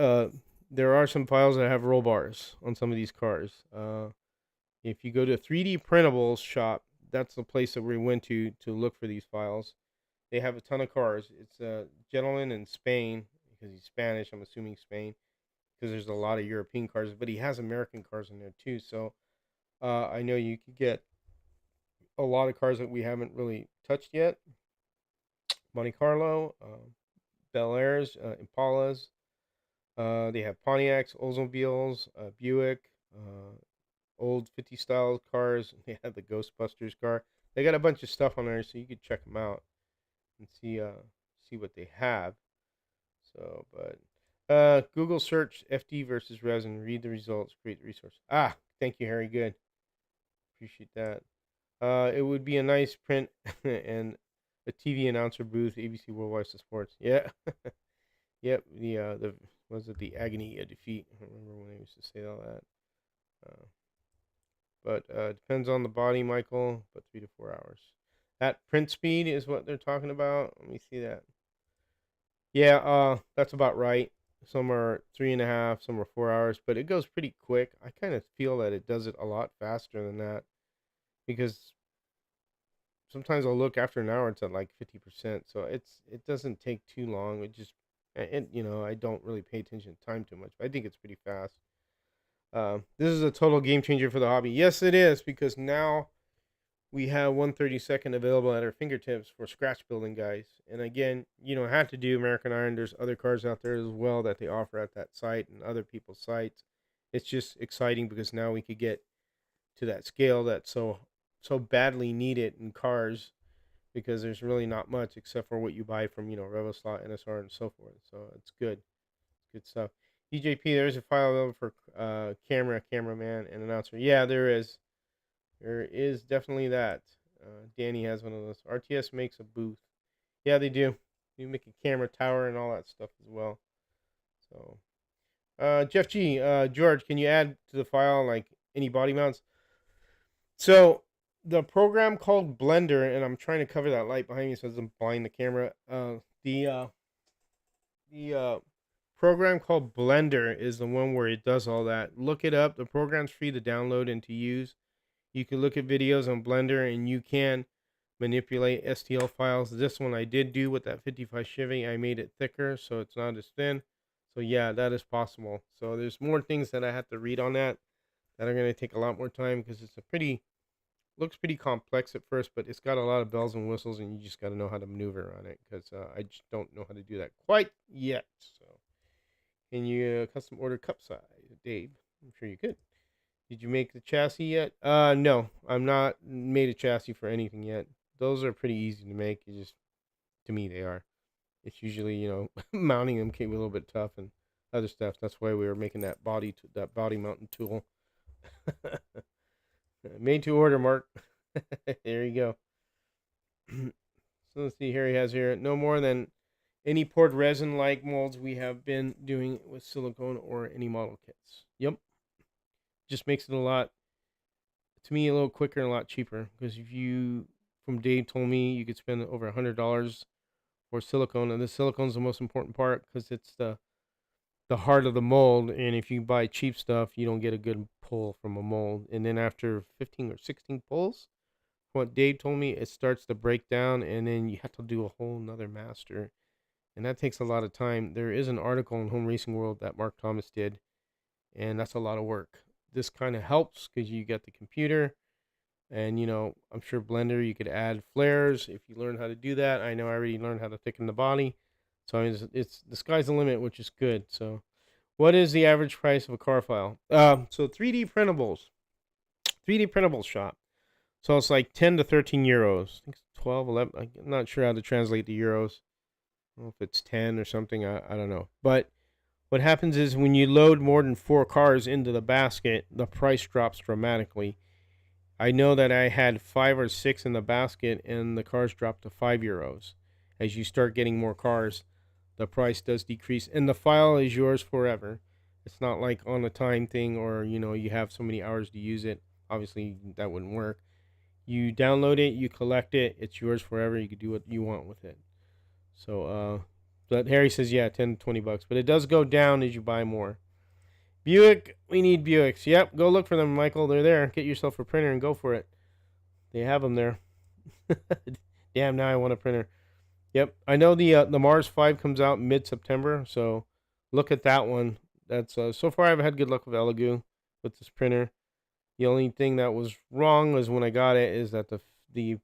there are some files that have roll bars on some of these cars. If you go to 3D Printables shop, that's the place that we went to look for these files. They have a ton of cars. It's a gentleman in Spain, because he's Spanish, I'm assuming Spain, because there's a lot of European cars, but he has American cars in there too. So I know you could get a lot of cars that we haven't really touched yet. Monte Carlo, Bel Airs, Impalas. They have Pontiacs, Oldsmobiles, Buick, old 50 style cars. They have the Ghostbusters car. They got a bunch of stuff on there, so you could check them out and see what they have. So, but Google search FD versus resin. Read the results. Create the resource. Ah, thank you, Harry. Good. Appreciate that. It would be a nice print and a TV announcer booth. ABC Worldwide Sports. Yeah. Yep. The was it the agony of defeat? I don't remember when they used to say all that. But depends on the body, Michael. But 3 to 4 hours. That print speed is what they're talking about. Let me see that. Yeah, that's about right. Some are 3.5, some are 4 hours, but it goes pretty quick. I kind of feel that it does it a lot faster than that, because sometimes I'll look after an hour, it's at like 50%. So it doesn't take too long. It just, and I don't really pay attention to time too much. But I think it's pretty fast. This is a total game changer for the hobby. Yes, it is, because now we have 1/32 available at our fingertips for scratch building, guys. And again, you don't have to do American Iron. There's other cars out there as well that they offer at that site and other people's sites. It's just exciting because now we could get to that scale that's so badly needed in cars, because there's really not much except for what you buy from, Revoslot, NSR, and so forth. So it's good. It's good stuff. DJP, there's a file available for cameraman, and announcer. Yeah, there is. There is definitely that. Danny has one of those. RTS makes a booth. Yeah, they do. You make a camera tower and all that stuff as well. So, Jeff G, George, can you add to the file like any body mounts? So the program called Blender, and I'm trying to cover that light behind me so it doesn't blind the camera. The program called Blender is the one where it does all that. Look it up. The program's free to download and to use. You can look at videos on Blender, and you can manipulate STL files. This one I did do with that 55 Chevy. I made it thicker so it's not as thin. So yeah, that is possible. So there's more things that I have to read on that are going to take a lot more time, because it's looks pretty complex at first, but it's got a lot of bells and whistles, and you just got to know how to maneuver on it, because I just don't know how to do that quite yet. So can you custom order cup size, Dave? I'm sure you could. Did you make the chassis yet? No, I'm not made a chassis for anything yet. Those are pretty easy to make. To me, they are. It's usually, mounting them can be a little bit tough and other stuff. That's why we were making that body mounting tool. Made to order, Mark. There you go. So let's see. Here he has here. No more than any poured resin like molds we have been doing with silicone or any model kits. Yep. Just makes it a little quicker and a lot cheaper, because from Dave told me you could spend over $100 for silicone, and the silicone is the most important part, because it's the heart of the mold, and if you buy cheap stuff, you don't get a good pull from a mold, and then after 15 or 16 pulls, what Dave told me, it starts to break down, and then you have to do a whole nother master, and that takes a lot of time. There is an article in Home Racing World that Mark Thomas did, and that's a lot of work. This kind of helps because you get the computer, and I'm sure Blender, you could add flares if you learn how to do that. I know I already learned how to thicken the body, so it's the sky's the limit, which is good. So what is the average price of a car file? So 3D printables shop, so it's like 10 to 13 euros. I think it's 12, 11. I'm not sure how to translate the euros. I don't know if it's 10 or something. I don't know, but what happens is when you load more than 4 cars into the basket, the price drops dramatically. I know that I had 5 or 6 in the basket, and the cars dropped to 5 euros. As you start getting more cars, the price does decrease, and the file is yours forever. It's not like on a time thing, or you have so many hours to use it. Obviously, that wouldn't work. You download it, you collect it, it's yours forever. You can do what you want with it. So, but Harry says, yeah, $10 to $20, but it does go down as you buy more. Buick, we need Buicks. Yep, go look for them, Michael. They're there. Get yourself a printer and go for it. They have them there. Damn, now I want a printer. Yep, I know the Mars 5 comes out mid-September, so look at that one. That's so far I've had good luck with Elegoo with this printer. The only thing that was wrong was when I got it is that the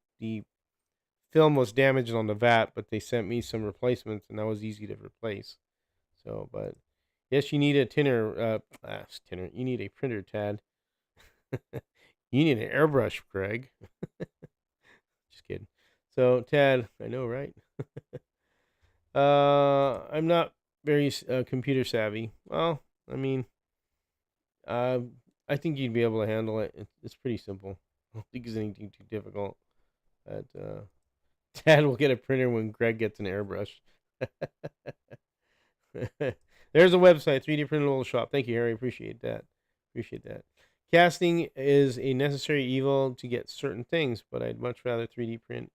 film was damaged on the vat, but they sent me some replacements and that was easy to replace. So, but yes, you need a tinner. You need a printer, Tad. You need an airbrush, Greg. Just kidding. So, Tad, I know, right? I'm not very computer savvy. Well, I mean, I think you'd be able to handle it. It's pretty simple. I don't think it's anything too difficult. But Tad will get a printer when Greg gets an airbrush. There's a website, 3D Printable Shop. Thank you, Harry. Appreciate that. Appreciate that. Casting is a necessary evil to get certain things, but I'd much rather 3D print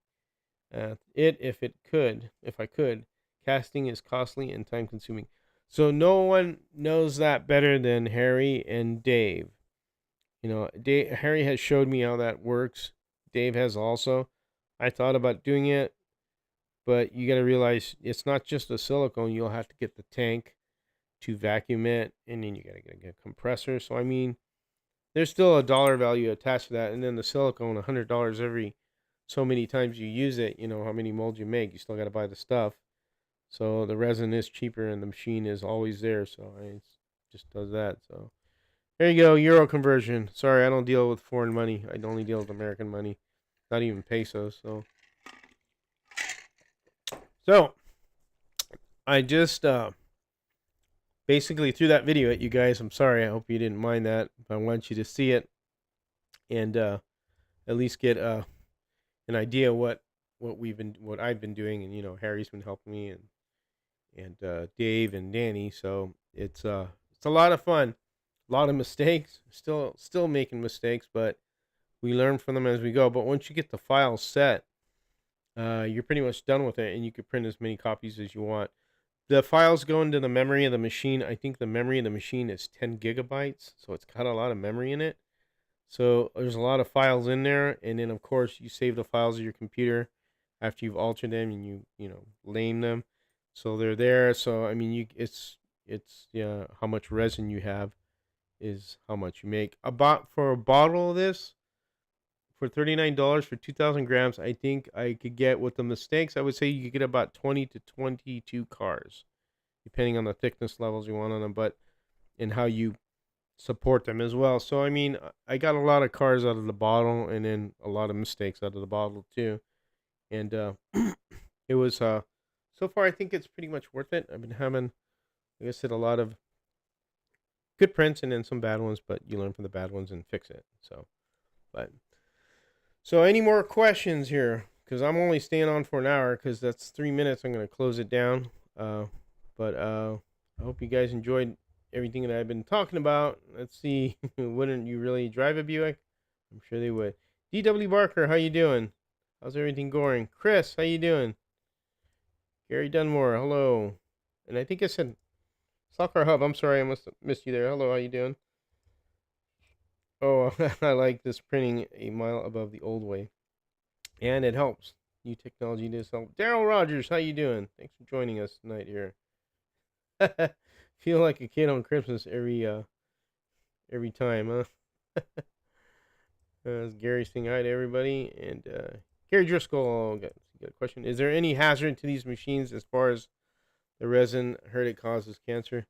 it if I could. Casting is costly and time consuming. So no one knows that better than Harry and Dave. You know, Harry has showed me how that works. Dave has also. I thought about doing it, but you got to realize it's not just a silicone. You'll have to get the tank to vacuum it, and then you got to get a compressor. So I mean, there's still a dollar value attached to that, and then the silicone, $100 every so many times you use it. You know how many molds you make. You still got to buy the stuff. So the resin is cheaper, and the machine is always there. So it just does that. So there you go, euro conversion. Sorry, I don't deal with foreign money. I only deal with American money, not even pesos. So I just basically threw that video at you guys. I'm sorry. I hope you didn't mind that. But I want you to see it and at least get an idea what I've been doing, and you know Harry's been helping me, and Dave and Danny. So it's a lot of fun, a lot of mistakes. Still making mistakes, but we learn from them as we go. But once you get the file set, you're pretty much done with it, and you can print as many copies as you want. The files go into the memory of the machine. I think the memory of the machine is 10 gigabytes, so it's got a lot of memory in it. So there's a lot of files in there, and then of course you save the files of your computer after you've altered them and you know lame them, so they're there. So I mean, it's how much resin you have is how much you make. About for a bottle of this for $39 for 2,000 grams, I think I could get with the mistakes. I would say you could get about 20 to 22 cars, depending on the thickness levels you want on them, but and how you support them as well. So I mean, I got a lot of cars out of the bottle, and then a lot of mistakes out of the bottle too. And it was so far I think it's pretty much worth it. I've been having, like I said, a lot of good prints and then some bad ones, but you learn from the bad ones and fix it. So any more questions here? Because I'm only staying on for an hour because that's 3 minutes. I'm going to close it down. But I hope you guys enjoyed everything that I've been talking about. Let's see. Wouldn't you really drive a Buick? I'm sure they would. DW Barker, how you doing? How's everything going? Chris, how you doing? Gary Dunmore, hello. And I think I said Soccer Hub. I'm sorry, I must have missed you there. Hello, how you doing? Oh, I like this printing a mile above the old way. And it helps. New technology does help. Daryl Rogers, how you doing? Thanks for joining us tonight here. Feel like a kid on Christmas every time, huh? Gary saying hi to everybody. And Gary Driscoll got a question. Is there any hazard to these machines as far as the resin? Heard it causes cancer.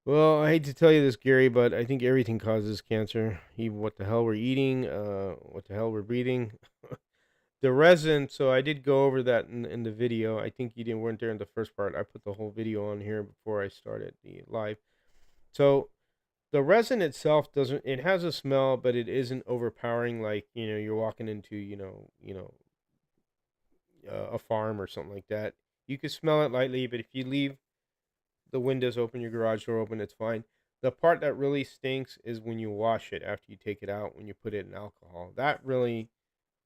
Well, I hate to tell you this, Gary, but I think everything causes cancer. Even what the hell we're eating, what the hell we're breathing. The resin, so I did go over that in the video. I think you weren't there in the first part. I put the whole video on here before I started the live. So the resin itself it has a smell, but it isn't overpowering like, you're walking into, a farm or something like that. You can smell it lightly, but if you leave the windows open, your garage door open, it's fine. The part that really stinks is when you wash it after you take it out, when you put it in alcohol. That really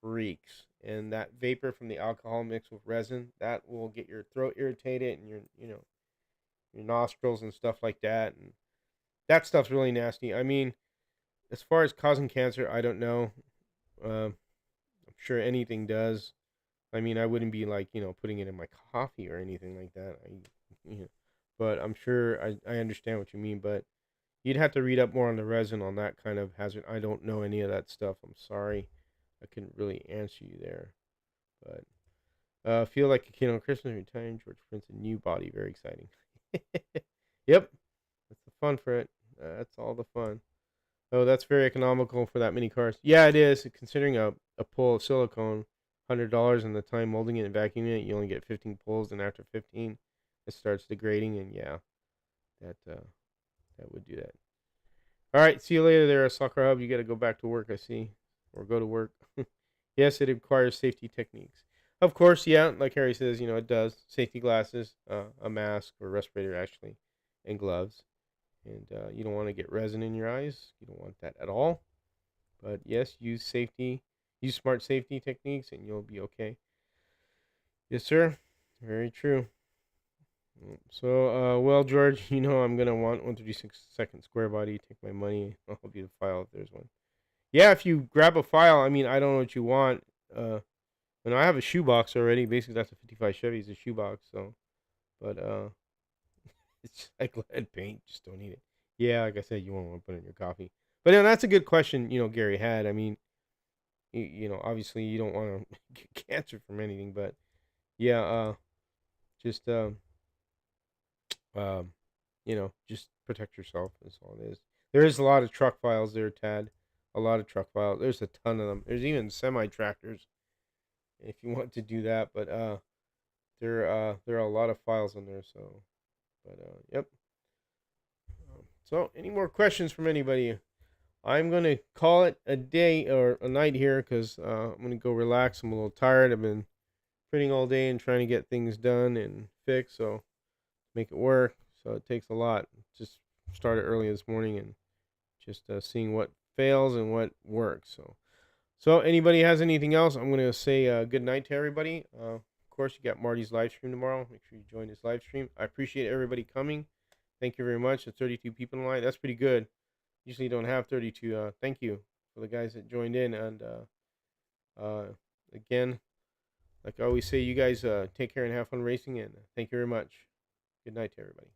reeks. And that vapor from the alcohol mixed with resin, that will get your throat irritated and your nostrils and stuff like that. And that stuff's really nasty. I mean, as far as causing cancer, I don't know. I'm sure anything does. I mean, I wouldn't be like, putting it in my coffee or anything like that. You know, but I'm sure I understand what you mean. But you'd have to read up more on the resin on that kind of hazard. I don't know any of that stuff. I'm sorry. I couldn't really answer you there. But feel like a kid on Christmas, retiring George Prince, a new body. Very exciting. Yep. That's the fun for it. That's all the fun. Oh, that's very economical for that many cars. Yeah, it is. Considering a pull of silicone, $100, and the time molding it and vacuuming it, you only get 15 pulls, and after 15, it starts degrading, and yeah, that would do that. All right, see you later there, Soccer Hub. You got to go back to work, I see, or go to work. Yes, it requires safety techniques. Of course, yeah, like Harry says, it does. Safety glasses, a mask or respirator, actually, and gloves. And you don't want to get resin in your eyes. You don't want that at all. But yes, use smart safety techniques, and you'll be okay. Yes, sir. Very true. So, well, George, I'm gonna want 136-second square body. Take my money. I'll help you to file if there's one. Yeah, if you grab a file, I mean, I don't know what you want. I have a shoebox already. Basically, that's a 55 Chevy. It's a shoebox. So, but it's like lead paint. Just don't need it. Yeah, like I said, you won't want to put it in your coffee. But that's a good question. Gary had. I mean, obviously you don't want to get cancer from anything, but yeah, just just protect yourself. That's all it is. There is a lot of truck files there, Tad. A lot of truck files. There's a ton of them. There's even semi tractors if you want to do that. But there are a lot of files in there. So, but yep. So, any more questions from anybody? I'm gonna call it a day or a night here because I'm gonna go relax. I'm a little tired. I've been printing all day and trying to get things done and fixed, so make it work. So it takes a lot. Just started early this morning and just seeing what fails and what works. So anybody has anything else, I'm gonna say good night to everybody. Of course, you got Marty's live stream tomorrow. Make sure you join his live stream. I appreciate everybody coming. Thank you very much. There's 32 people in line. That's pretty good. Usually don't have 32. Thank you for the guys that joined in. And again, like I always say, you guys take care and have fun racing. And thank you very much. Good night to everybody.